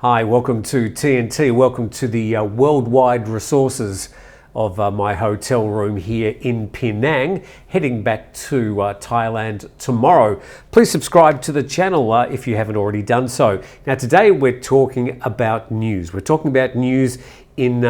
Hi, welcome to TNT. Welcome to the worldwide resources of my hotel room here in Penang, heading back to Thailand tomorrow. Please subscribe to the channel if you haven't already done so. Now today we're talking about news. We're talking about news in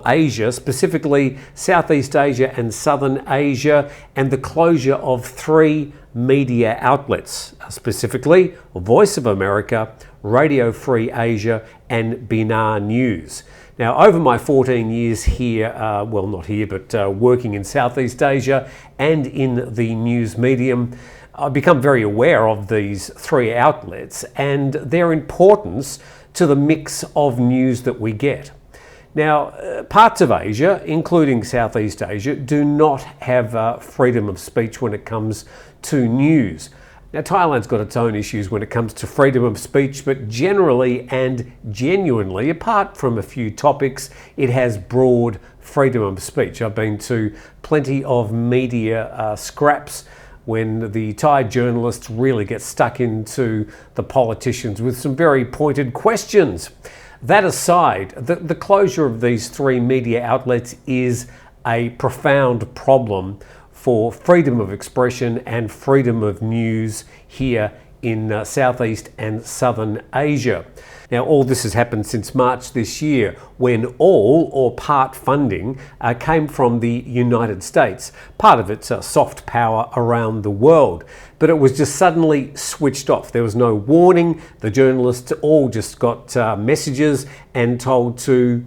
Asia, specifically Southeast Asia and Southern Asia, and the closure of 3 media outlets, specifically Voice of America, Radio Free Asia and Benar News. Now, over my 14 years here, not here, but working in Southeast Asia and in the news medium, I've become very aware of these 3 outlets and their importance to the mix of news that we get. Now, parts of Asia, including Southeast Asia, do not have freedom of speech when it comes to news. Now, Thailand's got its own issues when it comes to freedom of speech, but generally and genuinely, apart from a few topics, it has broad freedom of speech. I've been to plenty of media scraps when the Thai journalists really get stuck into the politicians with some very pointed questions. That aside, the closure of these 3 media outlets is a profound problem for freedom of expression and freedom of news here in Southeast and Southern Asia. Now, all this has happened since March this year, when all or part funding came from the United States, part of its soft power around the world. But it was just suddenly switched off. There was no warning. The journalists all just got messages and told to,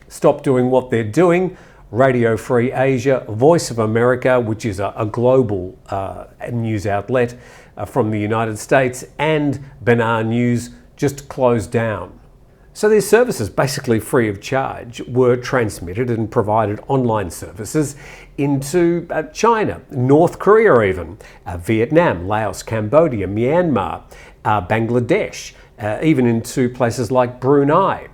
stop doing what they're doing. Radio Free Asia, Voice of America, which is a global news outlet from the United States, and Benar News just closed down. So these services, basically free of charge, were transmitted and provided online services into China, North Korea even, Vietnam, Laos, Cambodia, Myanmar, Bangladesh, even into places like Brunei.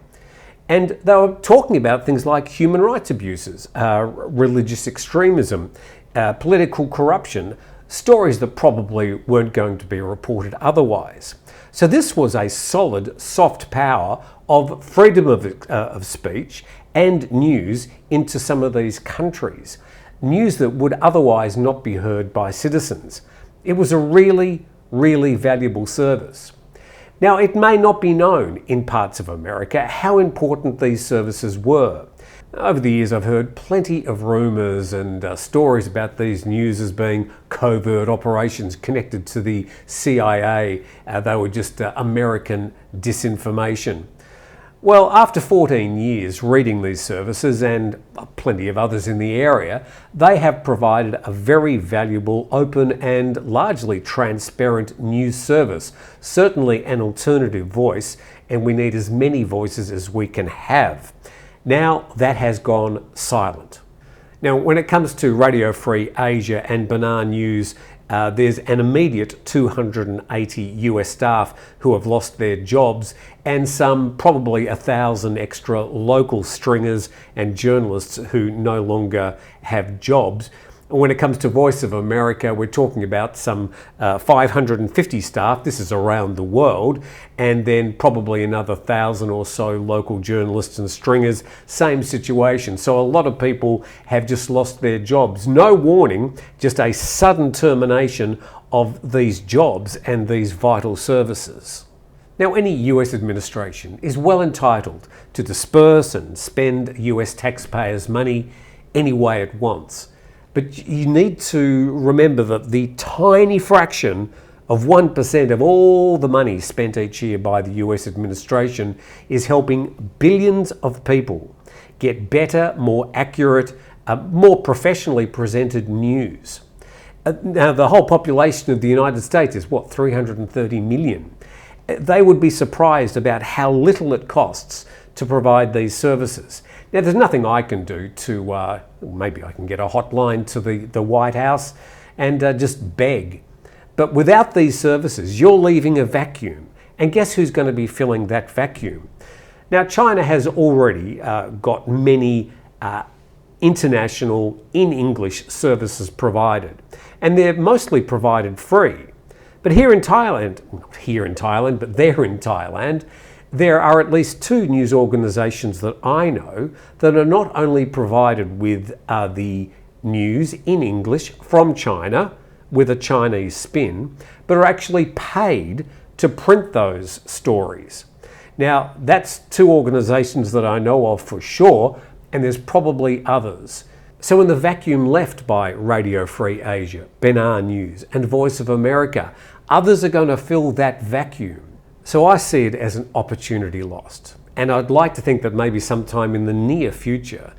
And they were talking about things like human rights abuses, religious extremism, political corruption, stories that probably weren't going to be reported otherwise. So this was a solid soft power of freedom of speech and news into some of these countries. News that would otherwise not be heard by citizens. It was a really, really valuable service. Now, it may not be known in parts of America how important these services were. Over the years, I've heard plenty of rumours and stories about these news as being covert operations connected to the CIA. They were just American disinformation. Well, after 14 years reading these services and plenty of others in the area, they have provided a very valuable, open and largely transparent news service, certainly an alternative voice, and we need as many voices as we can have. Now that has gone silent. Now, when it comes to Radio Free Asia and Benar News, there's an immediate 280 US staff who have lost their jobs, and some probably 1,000 extra local stringers and journalists who no longer have jobs. When it comes to Voice of America, we're talking about some 550 staff. This is around the world, and then probably another 1,000 or so local journalists and stringers. Same situation. So a lot of people have just lost their jobs. No warning, just a sudden termination of these jobs and these vital services. Now, any US administration is well entitled to disperse and spend US taxpayers' money any way it wants. But you need to remember that the tiny fraction of 1% of all the money spent each year by the US administration is helping billions of people get better, more accurate, more professionally presented news. Now, the whole population of the United States is 330 million. They would be surprised about how little it costs to provide these services. Now, there's nothing I can do to, maybe I can get a hotline to the White House and just beg. But without these services, you're leaving a vacuum. And guess who's going to be filling that vacuum? Now, China has already got many international in English services provided, and they're mostly provided free. But there in Thailand, There are at least two news organisations that I know that are not only provided with the news in English from China with a Chinese spin, but are actually paid to print those stories. Now, that's two organisations that I know of for sure, and there's probably others. So in the vacuum left by Radio Free Asia, Benar News and Voice of America, others are going to fill that vacuum. So I see it as an opportunity lost. And I'd like to think that maybe sometime in the near future,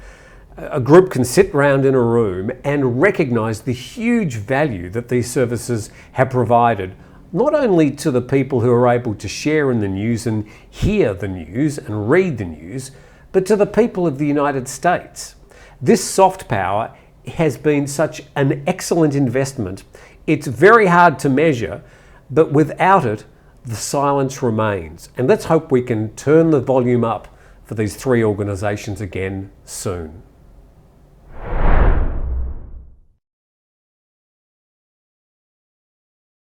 a group can sit round in a room and recognise the huge value that these services have provided, not only to the people who are able to share in the news and hear the news and read the news, but to the people of the United States. This soft power has been such an excellent investment. It's very hard to measure, but without it, the silence remains. And let's hope we can turn the volume up for these three organisations again soon.